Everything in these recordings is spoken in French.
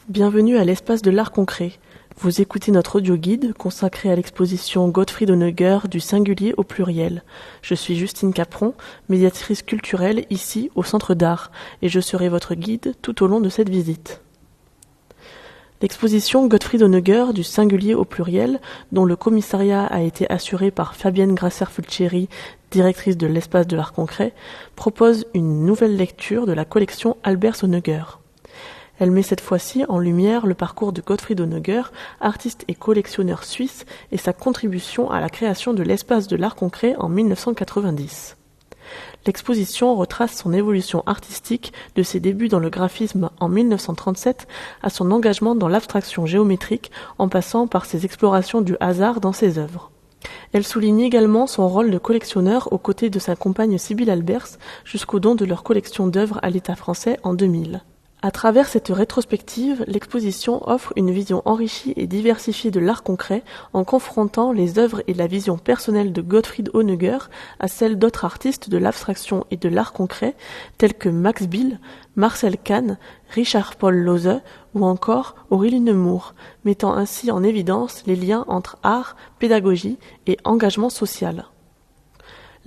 Bienvenue à l'espace de l'art concret. Vous écoutez notre audio-guide consacré à l'exposition Gottfried Honegger du singulier au pluriel. Je suis Justine Capron, médiatrice culturelle ici au Centre d'Art, et je serai votre guide tout au long de cette visite. L'exposition Gottfried Honegger du singulier au pluriel, dont le commissariat a été assuré par Fabienne Grasser-Fulcieri, directrice de l'espace de l'art concret, propose une nouvelle lecture de la collection Albers Honegger. Elle met cette fois-ci en lumière le parcours de Gottfried Honegger, artiste et collectionneur suisse, et sa contribution à la création de l'espace de l'art concret en 1990. L'exposition retrace son évolution artistique de ses débuts dans le graphisme en 1937 à son engagement dans l'abstraction géométrique en passant par ses explorations du hasard dans ses œuvres. Elle souligne également son rôle de collectionneur aux côtés de sa compagne Sybille Albers jusqu'au don de leur collection d'œuvres à l'État français en 2000. À travers cette rétrospective, l'exposition offre une vision enrichie et diversifiée de l'art concret en confrontant les œuvres et la vision personnelle de Gottfried Honegger à celles d'autres artistes de l'abstraction et de l'art concret tels que Max Bill, Marcel Kahn, Richard Paul Lose ou encore Aurélie Nemours, mettant ainsi en évidence les liens entre art, pédagogie et engagement social.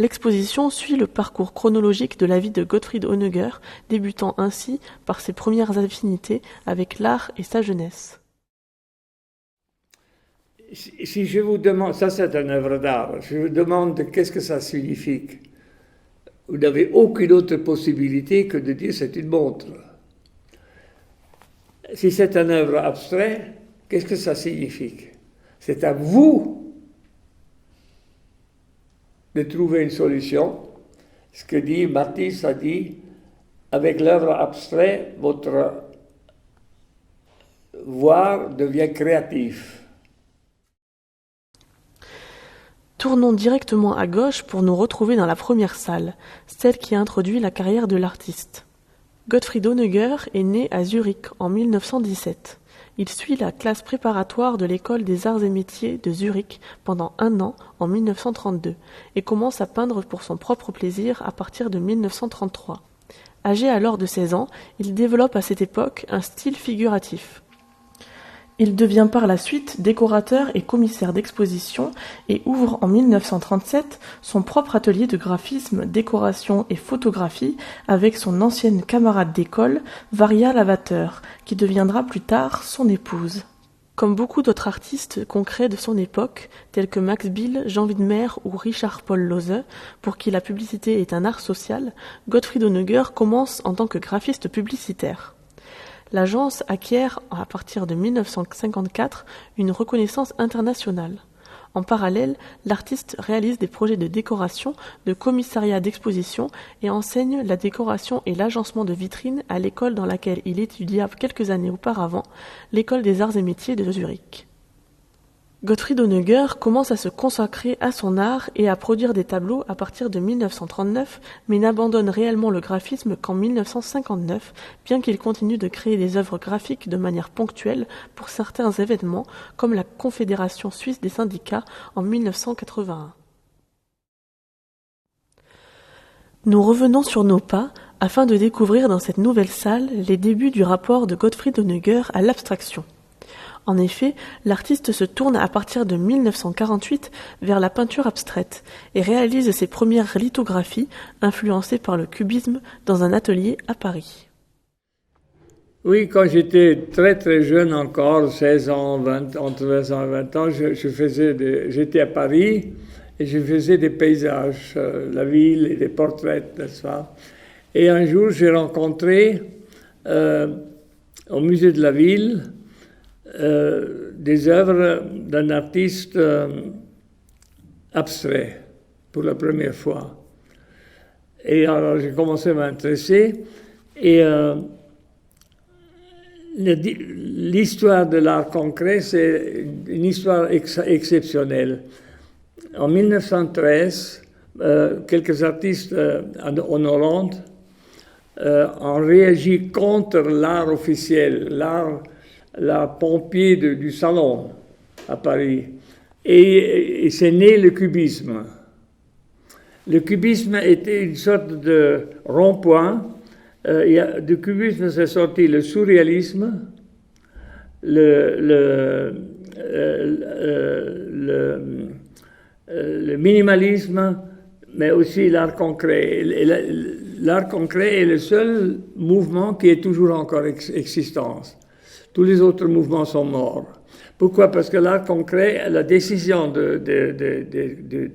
L'exposition suit le parcours chronologique de la vie de Gottfried Honegger, débutant ainsi par ses premières affinités avec l'art et sa jeunesse. Si je vous demande, ça c'est une œuvre d'art, je vous demande qu'est-ce que ça signifie, vous n'avez aucune autre possibilité que de dire c'est une montre. Si c'est une œuvre abstraite, qu'est-ce que ça signifie? C'est à vous de trouver une solution. Ce que dit Matisse a dit, avec l'œuvre abstraite, votre voir devient créatif. Tournons directement à gauche pour nous retrouver dans la première salle, celle qui introduit la carrière de l'artiste. Gottfried Honegger est né à Zurich en 1917. Il suit la classe préparatoire de l'école des arts et métiers de Zurich pendant 1 an en 1932 et commence à peindre pour son propre plaisir à partir de 1933. Âgé alors de 16 ans, il développe à cette époque un style figuratif. Il devient par la suite décorateur et commissaire d'exposition et ouvre en 1937 son propre atelier de graphisme, décoration et photographie avec son ancienne camarade d'école, Varia Lavater, qui deviendra plus tard son épouse. Comme beaucoup d'autres artistes concrets de son époque, tels que Max Bill, Jean Widmer ou Richard Paul Lose, pour qui la publicité est un art social, Gottfried Honegger commence en tant que graphiste publicitaire. L'agence acquiert, à partir de 1954, une reconnaissance internationale. En parallèle, l'artiste réalise des projets de décoration, de commissariat d'exposition et enseigne la décoration et l'agencement de vitrines à l'école dans laquelle il étudia quelques années auparavant, l'école des arts et métiers de Zurich. Gottfried Honegger commence à se consacrer à son art et à produire des tableaux à partir de 1939, mais n'abandonne réellement le graphisme qu'en 1959, bien qu'il continue de créer des œuvres graphiques de manière ponctuelle pour certains événements, comme la Confédération suisse des syndicats en 1981. Nous revenons sur nos pas afin de découvrir dans cette nouvelle salle les débuts du rapport de Gottfried Honegger à l'abstraction. En effet, l'artiste se tourne à partir de 1948 vers la peinture abstraite et réalise ses premières lithographies influencées par le cubisme dans un atelier à Paris. Oui, quand j'étais très très jeune encore, 16 ans, 20, entre 16 ans et 20 ans, j'étais à Paris et je faisais des paysages, la ville et des portraits, n'est-ce pas? Et un jour, j'ai rencontré au musée de la ville des œuvres d'un artiste abstrait pour la première fois. Et alors j'ai commencé à m'intéresser et l'histoire de l'art concret, c'est une histoire exceptionnelle. En 1913, quelques artistes en Hollande ont réagi contre l'art officiel, l'art pompier du salon à Paris. Et c'est né le cubisme. Le cubisme était une sorte de rond-point. Du cubisme s'est sorti le surréalisme, le minimalisme, mais aussi l'art concret. L'art concret est le seul mouvement qui est toujours encore existant. Tous les autres mouvements sont morts. Pourquoi? Parce que l'art concret, la décision de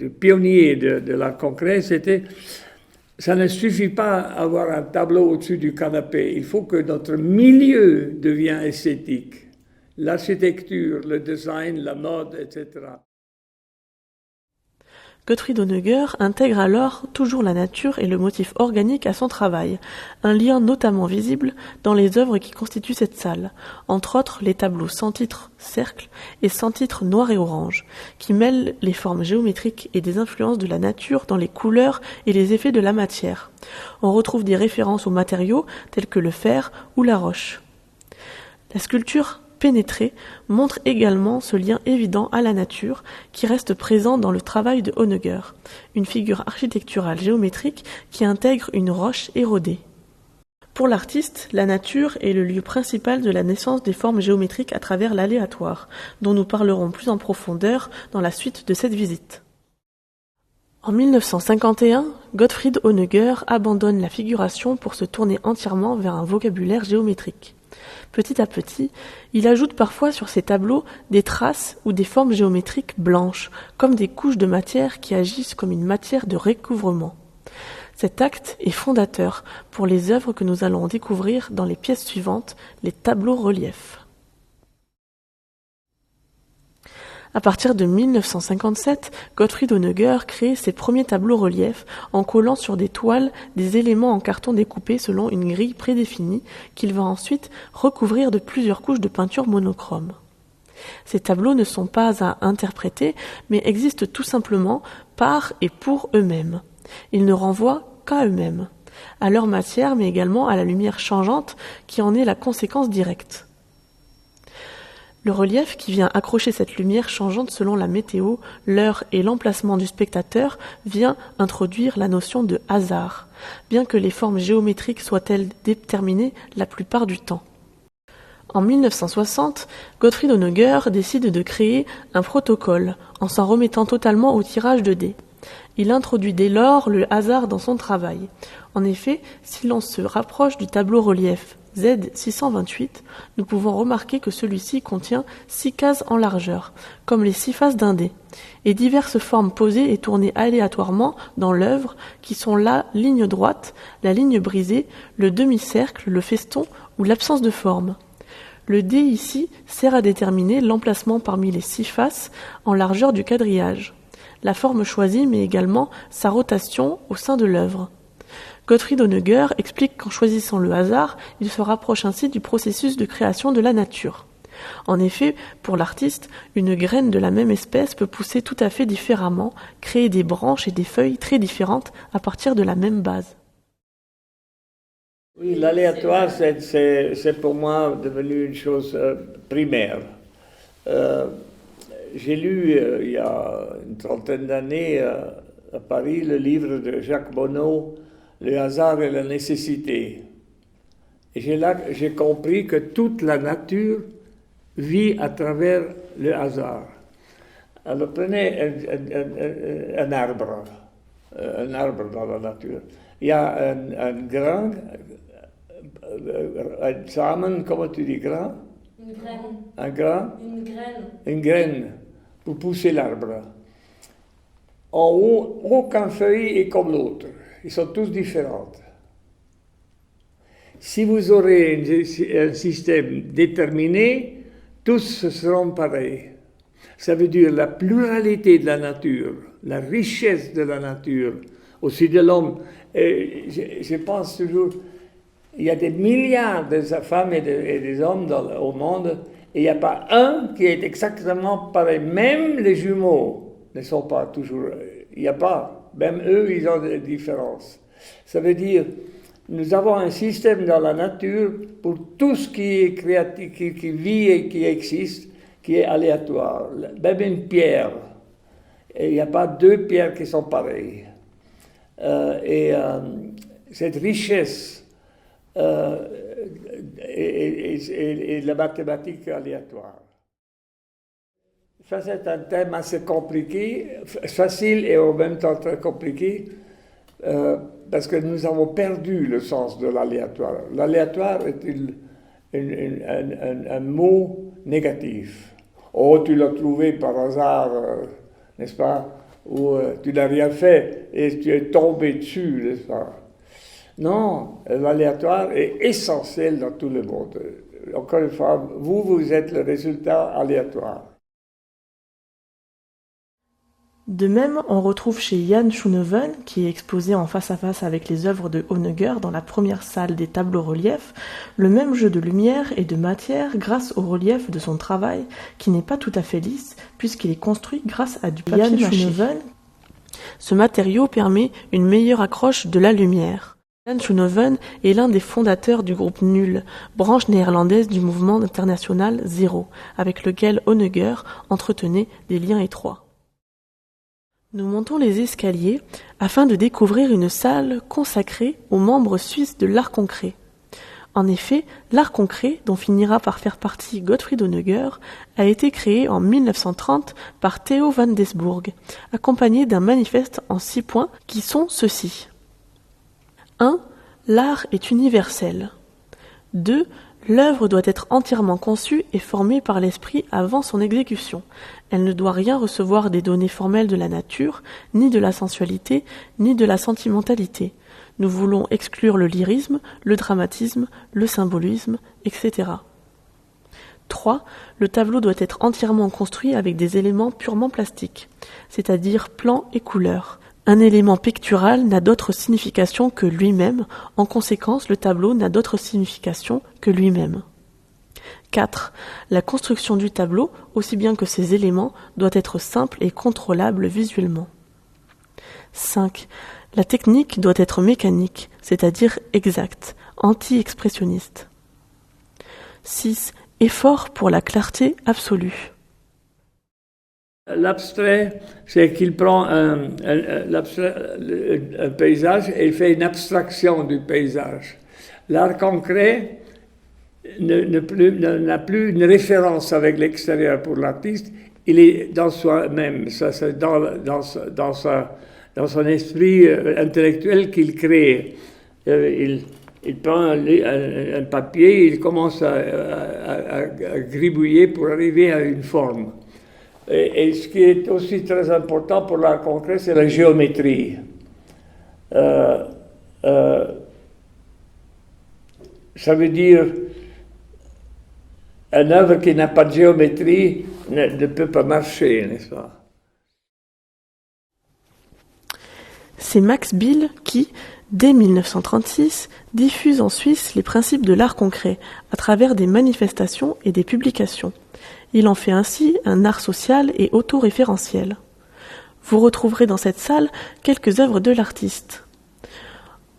pionnier de l'art concret, c'était, ça ne suffit pas d'avoir un tableau au-dessus du canapé. Il faut que notre milieu devienne esthétique. L'architecture, le design, la mode, etc. Gottfried Honegger intègre alors toujours la nature et le motif organique à son travail, un lien notamment visible dans les œuvres qui constituent cette salle, entre autres les tableaux sans titre cercle et sans titre noir et orange, qui mêlent les formes géométriques et des influences de la nature dans les couleurs et les effets de la matière. On retrouve des références aux matériaux tels que le fer ou la roche. La sculpture pénétrée montre également ce lien évident à la nature qui reste présent dans le travail de Honegger, une figure architecturale géométrique qui intègre une roche érodée. Pour l'artiste, la nature est le lieu principal de la naissance des formes géométriques à travers l'aléatoire, dont nous parlerons plus en profondeur dans la suite de cette visite. En 1951, Gottfried Honegger abandonne la figuration pour se tourner entièrement vers un vocabulaire géométrique. Petit à petit, il ajoute parfois sur ses tableaux des traces ou des formes géométriques blanches, comme des couches de matière qui agissent comme une matière de recouvrement. Cet acte est fondateur pour les œuvres que nous allons découvrir dans les pièces suivantes, les tableaux reliefs. À partir de 1957, Gottfried Honegger crée ses premiers tableaux reliefs en collant sur des toiles des éléments en carton découpés selon une grille prédéfinie qu'il va ensuite recouvrir de plusieurs couches de peinture monochrome. Ces tableaux ne sont pas à interpréter, mais existent tout simplement par et pour eux-mêmes. Ils ne renvoient qu'à eux-mêmes, à leur matière, mais également à la lumière changeante qui en est la conséquence directe. Le relief qui vient accrocher cette lumière changeante selon la météo, l'heure et l'emplacement du spectateur vient introduire la notion de hasard, bien que les formes géométriques soient-elles déterminées la plupart du temps. En 1960, Gottfried Honegger décide de créer un protocole en s'en remettant totalement au tirage de dés. Il introduit dès lors le hasard dans son travail. En effet, si l'on se rapproche du tableau relief Z628, nous pouvons remarquer que celui-ci contient 6 cases en largeur, comme les 6 faces d'un dé, et diverses formes posées et tournées aléatoirement dans l'œuvre, qui sont la ligne droite, la ligne brisée, le demi-cercle, le feston ou l'absence de forme. Le dé ici sert à déterminer l'emplacement parmi les 6 faces en largeur du quadrillage, la forme choisie mais également sa rotation au sein de l'œuvre. Gottfried Honegger explique qu'en choisissant le hasard, il se rapproche ainsi du processus de création de la nature. En effet, pour l'artiste, une graine de la même espèce peut pousser tout à fait différemment, créer des branches et des feuilles très différentes à partir de la même base. Oui, l'aléatoire, c'est pour moi devenu une chose primaire. J'ai lu il y a une trentaine d'années à Paris le livre de Jacques Bonneau, Le hasard et la nécessité. Et j'ai compris que toute la nature vit à travers le hasard. Alors prenez un arbre dans la nature. Il y a un grain, un samen, comment tu dis grain? Une graine. Un grain? Une graine. Une graine pour pousser l'arbre. En haut, aucun feuille est comme l'autre. Ils sont tous différents. Si vous aurez un système déterminé, tous seront pareils. Ça veut dire la pluralité de la nature, la richesse de la nature, aussi de l'homme. Je pense toujours, il y a des milliards de femmes et des hommes au monde, et il n'y a pas un qui est exactement pareil. Même les jumeaux ne sont pas toujours... Il n'y a pas. Même eux, ils ont des différences. Ça veut dire, nous avons un système dans la nature pour tout ce qui est créatif, qui vit et qui existe, qui est aléatoire. Même une pierre. Et il n'y a pas deux pierres qui sont pareilles. Cette richesse et la mathématique aléatoire. Ça, c'est un thème assez compliqué, facile et en même temps très compliqué, parce que nous avons perdu le sens de l'aléatoire. L'aléatoire est un mot négatif. Oh, tu l'as trouvé par hasard, n'est-ce pas? Ou tu n'as rien fait et tu es tombé dessus, n'est-ce pas? Non, l'aléatoire est essentiel dans tout le monde. Encore une fois, vous êtes le résultat aléatoire. De même, on retrouve chez Jan Schoonhoven, qui est exposé en face à face avec les œuvres de Honegger dans la première salle des tableaux-reliefs, le même jeu de lumière et de matière grâce au relief de son travail, qui n'est pas tout à fait lisse, puisqu'il est construit grâce à du papier mâché. Ce matériau permet une meilleure accroche de la lumière. Jan Schoonhoven est l'un des fondateurs du groupe NUL, branche néerlandaise du mouvement international Zéro, avec lequel Honegger entretenait des liens étroits. Nous montons les escaliers afin de découvrir une salle consacrée aux membres suisses de l'art concret. En effet, l'art concret, dont finira par faire partie Gottfried Honegger, a été créé en 1930 par Theo van Desburg, accompagné d'un manifeste en 6 points qui sont ceux-ci. 1. L'art est universel. 2. L'œuvre doit être entièrement conçue et formée par l'esprit avant son exécution. Elle ne doit rien recevoir des données formelles de la nature, ni de la sensualité, ni de la sentimentalité. Nous voulons exclure le lyrisme, le dramatisme, le symbolisme, etc. 3. Le tableau doit être entièrement construit avec des éléments purement plastiques, c'est-à-dire plans et couleurs. Un élément pictural n'a d'autre signification que lui-même, en conséquence le tableau n'a d'autre signification que lui-même. 4. La construction du tableau, aussi bien que ses éléments, doit être simple et contrôlable visuellement. 5. La technique doit être mécanique, c'est-à-dire exacte, anti-expressionniste. 6. Effort pour la clarté absolue. L'abstrait, c'est qu'il prend un paysage et il fait une abstraction du paysage. L'art concret n'a plus une référence avec l'extérieur pour l'artiste, il est dans soi-même, ça c'est dans son esprit intellectuel qu'il crée. Il prend un papier, il commence à gribouiller pour arriver à une forme. Et ce qui est aussi très important pour l'art concret, c'est la géométrie. Ça veut dire une œuvre qui n'a pas de géométrie ne peut pas marcher, n'est-ce pas? C'est Max Bill qui, dès 1936, diffuse en Suisse les principes de l'art concret à travers des manifestations et des publications. Il en fait ainsi un art social et autoréférentiel. Vous retrouverez dans cette salle quelques œuvres de l'artiste.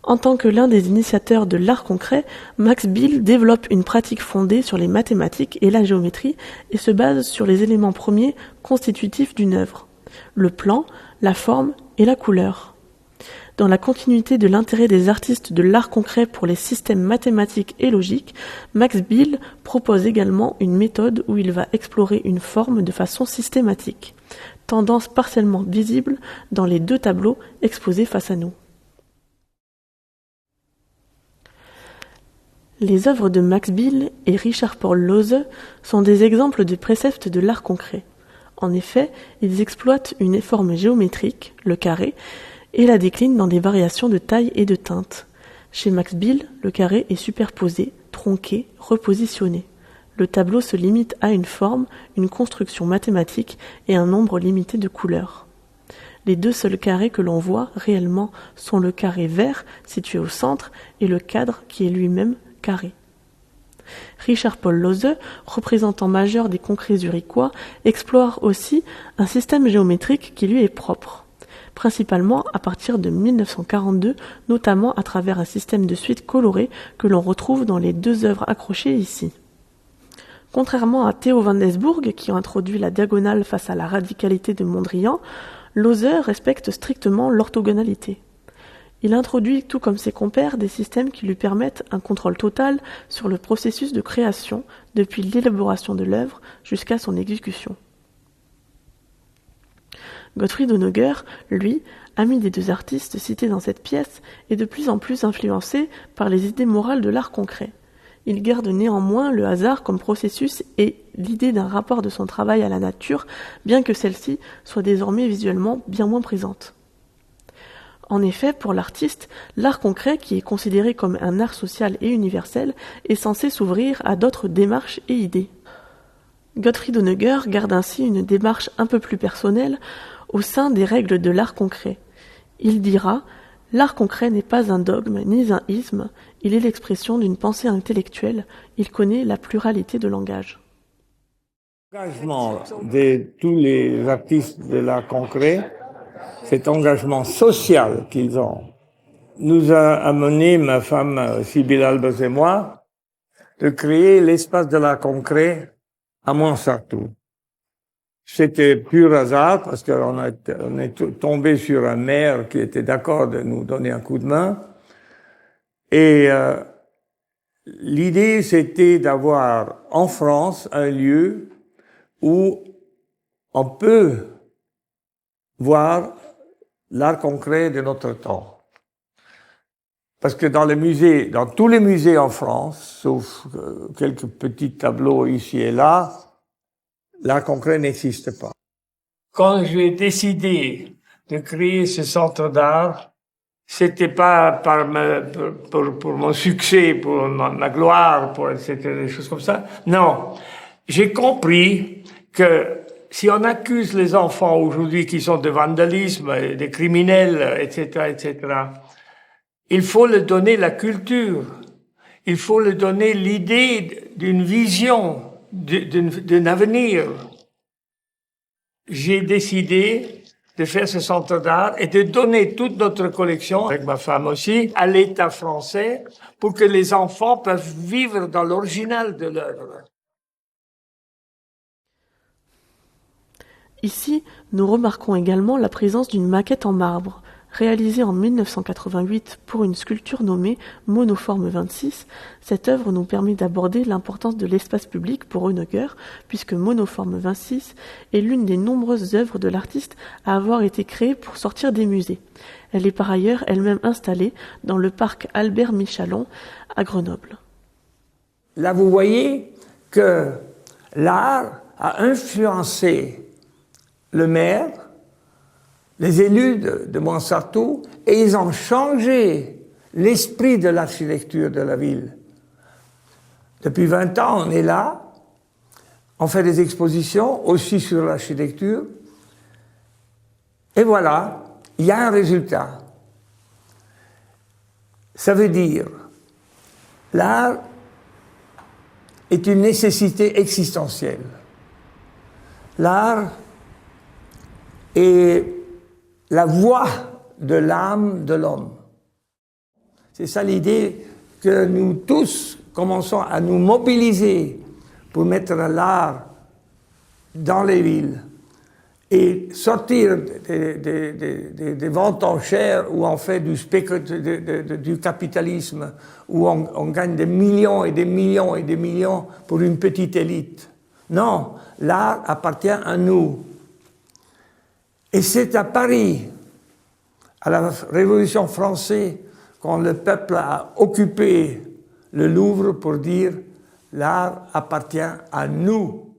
En tant que l'un des initiateurs de l'art concret, Max Bill développe une pratique fondée sur les mathématiques et la géométrie et se base sur les éléments premiers constitutifs d'une œuvre, le plan, la forme et la couleur. Dans la continuité de l'intérêt des artistes de l'art concret pour les systèmes mathématiques et logiques, Max Bill propose également une méthode où il va explorer une forme de façon systématique, tendance partiellement visible dans les 2 tableaux exposés face à nous. Les œuvres de Max Bill et Richard Paul Lohse sont des exemples de préceptes de l'art concret. En effet, ils exploitent une forme géométrique, le carré, et la déclinent dans des variations de taille et de teinte. Chez Max Bill, le carré est superposé, tronqué, repositionné. Le tableau se limite à une forme, une construction mathématique et un nombre limité de couleurs. Les 2 seuls carrés que l'on voit réellement sont le carré vert, situé au centre, et le cadre qui est lui-même carré. Richard Paul Lohse, représentant majeur des concrets zurichois, explore aussi un système géométrique qui lui est propre. Principalement à partir de 1942, notamment à travers un système de suites colorées que l'on retrouve dans les 2 œuvres accrochées ici. Contrairement à Theo van Desburg, qui a introduit la diagonale face à la radicalité de Mondrian, Lohse respecte strictement l'orthogonalité. Il introduit, tout comme ses compères, des systèmes qui lui permettent un contrôle total sur le processus de création, depuis l'élaboration de l'œuvre jusqu'à son exécution. Gottfried Honegger, lui, ami des deux artistes cités dans cette pièce, est de plus en plus influencé par les idées morales de l'art concret. Il garde néanmoins le hasard comme processus et l'idée d'un rapport de son travail à la nature, bien que celle-ci soit désormais visuellement bien moins présente. En effet, pour l'artiste, l'art concret, qui est considéré comme un art social et universel, est censé s'ouvrir à d'autres démarches et idées. Gottfried Honegger garde ainsi une démarche un peu plus personnelle au sein des règles de l'art concret. Il dira « L'art concret n'est pas un dogme ni un isme, il est l'expression d'une pensée intellectuelle, il connaît la pluralité de langage. » L'engagement de tous les artistes de l'art concret, cet engagement social qu'ils ont, nous a amené, ma femme Sybille Albers et moi, de créer l'espace de l'art concret à Montsartou. C'était pur hasard parce qu'on est tombé sur un maire qui était d'accord de nous donner un coup de main. Et l'idée, c'était d'avoir en France un lieu où on peut voir l'art concret de notre temps. Parce que dans tous les musées en France, sauf quelques petits tableaux ici et là, l'art concret n'existe pas. Quand j'ai décidé de créer ce centre d'art, c'était pas pour mon succès, pour ma gloire, c'était des choses comme ça. Non. J'ai compris que si on accuse les enfants aujourd'hui qui sont de vandalisme, des criminels, etc., il faut leur donner la culture. Il faut leur donner l'idée d'une vision, d'un avenir. J'ai décidé de faire ce centre d'art et de donner toute notre collection, avec ma femme aussi, à l'État français pour que les enfants peuvent vivre dans l'original de l'œuvre. Ici, nous remarquons également la présence d'une maquette en marbre. Réalisée en 1988 pour une sculpture nommée Monoforme 26, cette œuvre nous permet d'aborder l'importance de l'espace public pour Honegger, puisque Monoforme 26 est l'une des nombreuses œuvres de l'artiste à avoir été créée pour sortir des musées. Elle est par ailleurs elle-même installée dans le parc Albert Michalon à Grenoble. Là, vous voyez que l'art a influencé le maire, les élus de Montsartou, et ils ont changé l'esprit de l'architecture de la ville. Depuis 20 ans, on est là, on fait des expositions aussi sur l'architecture, et voilà, il y a un résultat. Ça veut dire, l'art est une nécessité existentielle. L'art est la voix de l'âme de l'homme. C'est ça l'idée que nous tous commençons à nous mobiliser pour mettre l'art dans les villes et sortir des ventes enchères où on fait du capitalisme, où on gagne des millions et des millions et des millions pour une petite élite. Non, l'art appartient à nous. Et c'est à Paris, à la Révolution française, quand le peuple a occupé le Louvre pour dire « l'art appartient à nous ».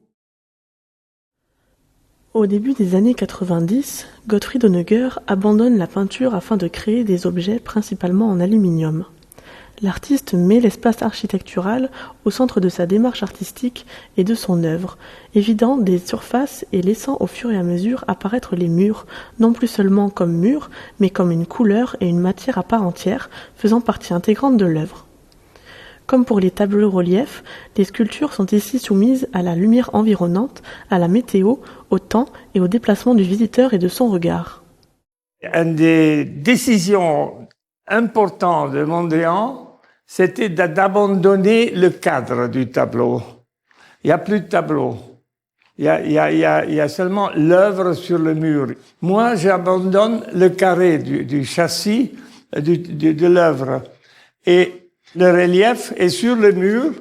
Au début des années 90, Gottfried Honegger abandonne la peinture afin de créer des objets principalement en aluminium. L'artiste met l'espace architectural au centre de sa démarche artistique et de son œuvre, évidant des surfaces et laissant au fur et à mesure apparaître les murs, non plus seulement comme murs, mais comme une couleur et une matière à part entière, faisant partie intégrante de l'œuvre. Comme pour les tableaux-reliefs, les sculptures sont ici soumises à la lumière environnante, à la météo, au temps et au déplacement du visiteur et de son regard. Une des décisions importantes de Mondrian, c'était d'abandonner le cadre du tableau. Il n'y a plus de tableau. Il y a seulement l'œuvre sur le mur. Moi, j'abandonne le carré du châssis de l'œuvre. Et le relief est sur le mur,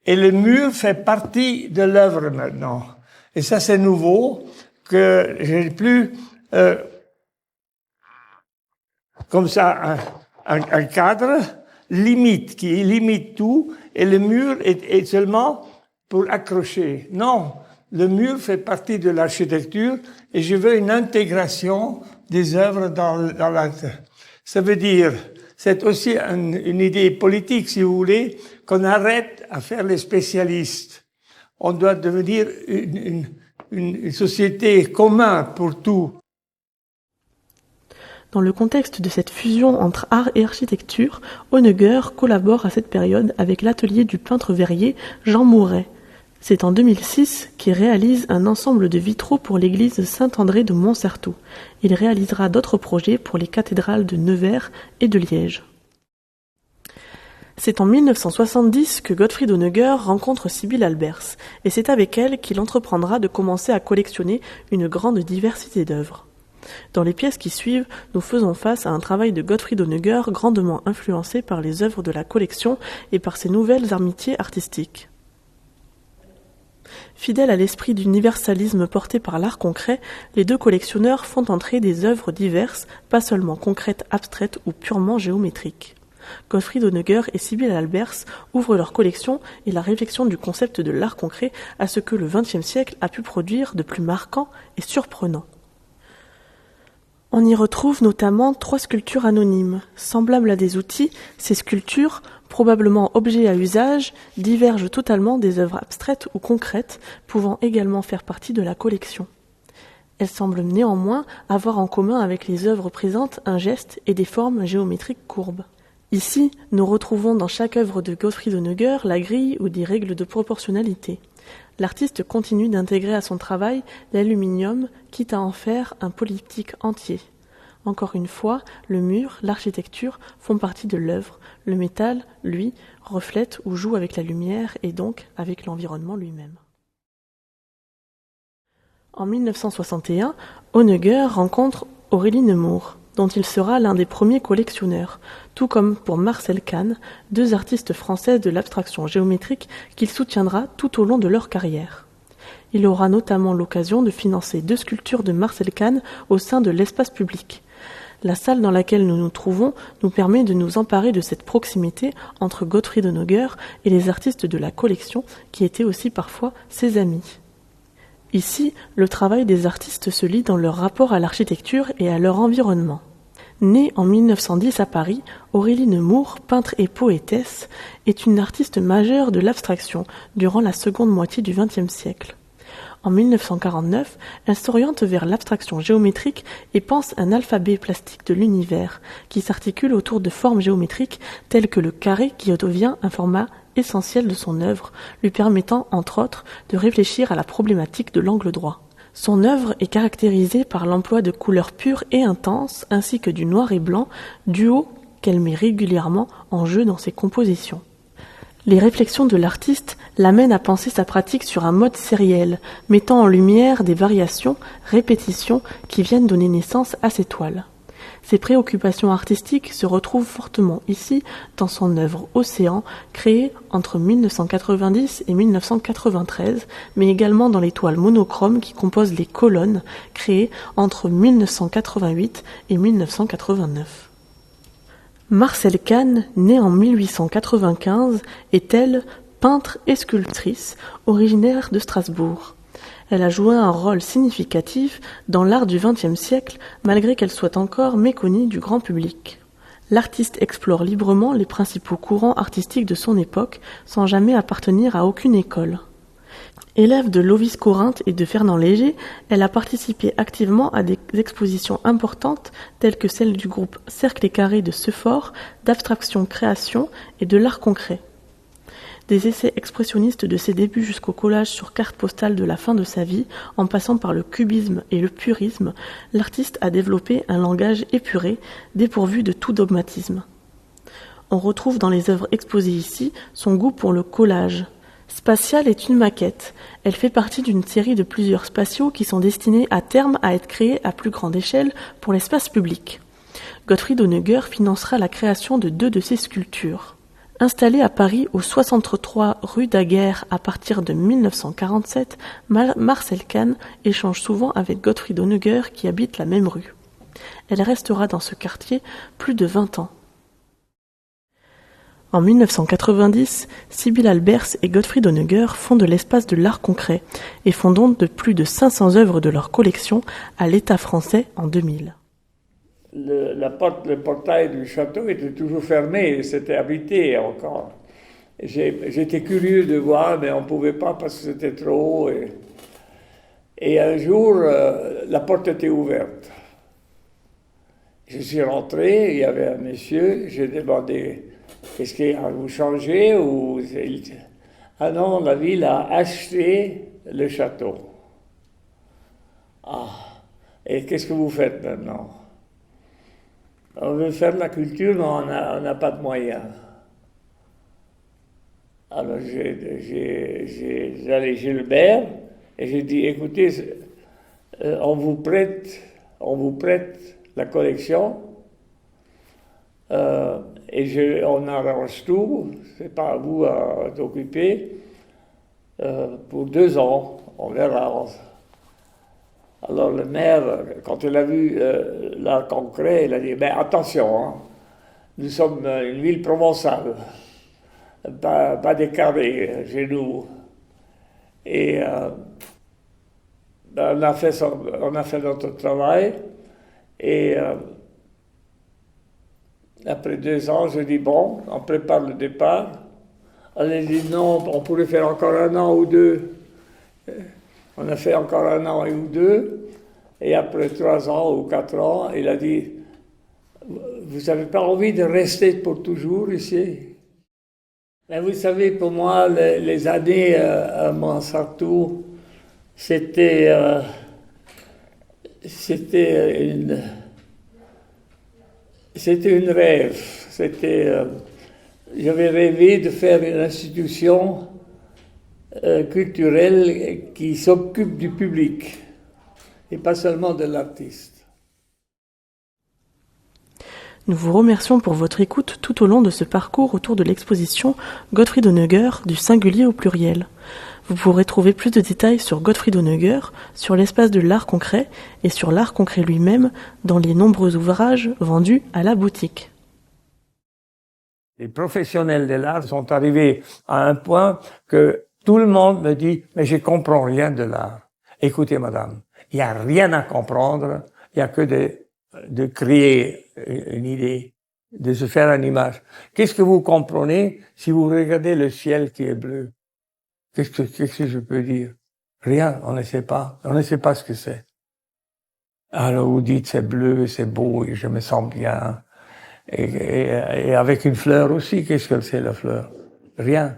et le mur fait partie de l'œuvre maintenant. Et ça, c'est nouveau, que j'ai plus comme ça un cadre limite, qui limite tout, et le mur est seulement pour accrocher. Non, le mur fait partie de l'architecture, et je veux une intégration des œuvres dans l'art. Ça veut dire, c'est aussi une idée politique, si vous voulez, qu'on arrête à faire les spécialistes. On doit devenir une société commune pour tout. Dans le contexte de cette fusion entre art et architecture, Honegger collabore à cette période avec l'atelier du peintre verrier Jean Mouret. C'est en 2006 qu'il réalise un ensemble de vitraux pour l'église Saint-André de Montcerteau. Il réalisera d'autres projets pour les cathédrales de Nevers et de Liège. C'est en 1970 que Gottfried Honegger rencontre Sibylle Albers, et c'est avec elle qu'il entreprendra de commencer à collectionner une grande diversité d'œuvres. Dans les pièces qui suivent, nous faisons face à un travail de Gottfried Honegger grandement influencé par les œuvres de la collection et par ses nouvelles amitiés artistiques. Fidèles à l'esprit d'universalisme porté par l'art concret, les deux collectionneurs font entrer des œuvres diverses, pas seulement concrètes, abstraites ou purement géométriques. Gottfried Honegger et Sibylle Albers ouvrent leur collection et la réflexion du concept de l'art concret à ce que le XXe siècle a pu produire de plus marquant et surprenant. On y retrouve notamment 3 sculptures anonymes. Semblables à des outils, ces sculptures, probablement objets à usage, divergent totalement des œuvres abstraites ou concrètes, pouvant également faire partie de la collection. Elles semblent néanmoins avoir en commun avec les œuvres présentes un geste et des formes géométriques courbes. Ici, nous retrouvons dans chaque œuvre de Gottfried Honegger la grille ou des règles de proportionnalité. L'artiste continue d'intégrer à son travail l'aluminium, quitte à en faire un polyptyque entier. Encore une fois, le mur, l'architecture font partie de l'œuvre. Le métal, lui, reflète ou joue avec la lumière et donc avec l'environnement lui-même. En 1961, Honegger rencontre Aurélie Nemours, dont il sera l'un des premiers collectionneurs, tout comme pour Marcel Kahn, 2 artistes françaises de l'abstraction géométrique qu'il soutiendra tout au long de leur carrière. Il aura notamment l'occasion de financer 2 sculptures de Marcel Kahn au sein de l'espace public. La salle dans laquelle nous nous trouvons nous permet de nous emparer de cette proximité entre Gottfried Honegger et les artistes de la collection qui étaient aussi parfois ses amis. Ici, le travail des artistes se lit dans leur rapport à l'architecture et à leur environnement. Née en 1910 à Paris, Aurélie Nemours, peintre et poétesse, est une artiste majeure de l'abstraction durant la seconde moitié du XXe siècle. En 1949, elle s'oriente vers l'abstraction géométrique et pense un alphabet plastique de l'univers, qui s'articule autour de formes géométriques telles que le carré qui devient un format essentiel de son œuvre, lui permettant, entre autres, de réfléchir à la problématique de l'angle droit. Son œuvre est caractérisée par l'emploi de couleurs pures et intenses, ainsi que du noir et blanc, duo qu'elle met régulièrement en jeu dans ses compositions. Les réflexions de l'artiste l'amènent à penser sa pratique sur un mode sériel, mettant en lumière des variations, répétitions qui viennent donner naissance à ses toiles. Ses préoccupations artistiques se retrouvent fortement ici dans son œuvre Océan, créée entre 1990 et 1993, mais également dans les toiles monochromes qui composent les colonnes, créées entre 1988 et 1989. Marcel Kahn, née en 1895, est elle peintre et sculptrice, originaire de Strasbourg. Elle a joué un rôle significatif dans l'art du XXe siècle, malgré qu'elle soit encore méconnue du grand public. L'artiste explore librement les principaux courants artistiques de son époque, sans jamais appartenir à aucune école. Élève de Lovis Corinth et de Fernand Léger, elle a participé activement à des expositions importantes telles que celle du groupe Cercle et Carré de Sephore, d'Abstraction Création et de l'Art concret. Des essais expressionnistes de ses débuts jusqu'au collage sur carte postale de la fin de sa vie, en passant par le cubisme et le purisme, l'artiste a développé un langage épuré, dépourvu de tout dogmatisme. On retrouve dans les œuvres exposées ici son goût pour le collage. Spatial est une maquette. Elle fait partie d'une série de plusieurs spatiaux qui sont destinés à terme à être créés à plus grande échelle pour l'espace public. Gottfried Honegger financera la création de 2 de ses sculptures. Installé à Paris au 63 rue Daguerre à partir de 1947, Marcel Kahn échange souvent avec Gottfried Honegger qui habite la même rue. Elle restera dans ce quartier plus de 20 ans. En 1990, Sibylle Albers et Gottfried Honegger fondent l'Espace de l'Art Concret et font don de plus de 500 œuvres de leur collection à l'État français en 2000. Le portail du château était toujours fermé, c'était habité encore. J'étais curieux de voir, mais on ne pouvait pas parce que c'était trop haut. Et un jour, la porte était ouverte. Je suis rentré, il y avait un monsieur, j'ai demandé, est-ce qu'il a vous changé ou... Ah non, la ville a acheté le château. Ah, et qu'est-ce que vous faites maintenant? On veut faire de la culture, mais on n'a pas de moyens. Alors j'ai allé chez Gilbert et j'ai dit, écoutez, on vous prête la collection et on arrange tout, c'est pas à vous à t'occuper, pour 2 ans, on verra. Alors le maire, quand il a vu l'art concret, il a dit, ben attention, hein, nous sommes une ville provençale, pas des carrés chez nous. Et ben, on a fait notre travail, et après 2 ans, je dis, bon, on prépare le départ. Elle a dit, non, on pourrait faire encore 1 an ou 2. On a fait encore 1 an ou 2, et après 3 ans ou 4 ans, il a dit, vous n'avez pas envie de rester pour toujours ici? Mais vous savez, pour moi, les années à Montsartou, c'était une rêve. J'avais rêvé de faire une institution culturelle qui s'occupe du public et pas seulement de l'artiste. Nous vous remercions pour votre écoute tout au long de ce parcours autour de l'exposition Gottfried Honegger du singulier au pluriel. Vous pourrez trouver plus de détails sur Gottfried Honegger, sur l'espace de l'art concret et sur l'art concret lui-même dans les nombreux ouvrages vendus à la boutique. Les professionnels de l'art sont arrivés à un point que tout le monde me dit « mais je comprends rien de l'art ». Écoutez madame, il n'y a rien à comprendre, il n'y a que de créer une idée, de se faire une image. Qu'est-ce que vous comprenez si vous regardez le ciel qui est bleu? Qu'est-ce que je peux dire? Rien, on ne sait pas ce que c'est. Alors vous dites c'est bleu, c'est beau et je me sens bien. Et avec une fleur aussi, qu'est-ce que c'est la fleur? Rien.